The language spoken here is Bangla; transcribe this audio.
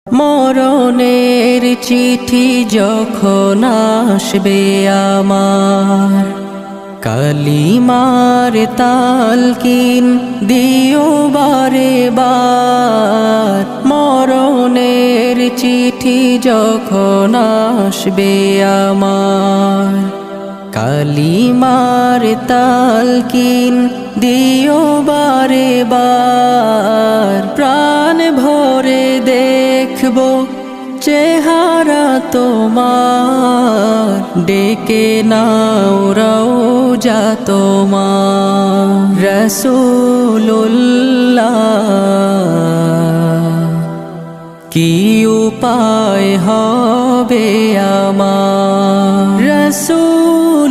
মরণের চিঠি যখন আসবে আমার, কালিমার তালকিন দিও বারে বার। মরণের চিঠি যখন আসবে আমার, কালিমার তালকিন দিও বারে বার। প্রাণ ভরে দেখবো চেহারা তোমার, ডেকে নাও রওজা তোমার। রাসূলুল্লাহ কি উপায় হবে আমার, রাসূলুল্লাহ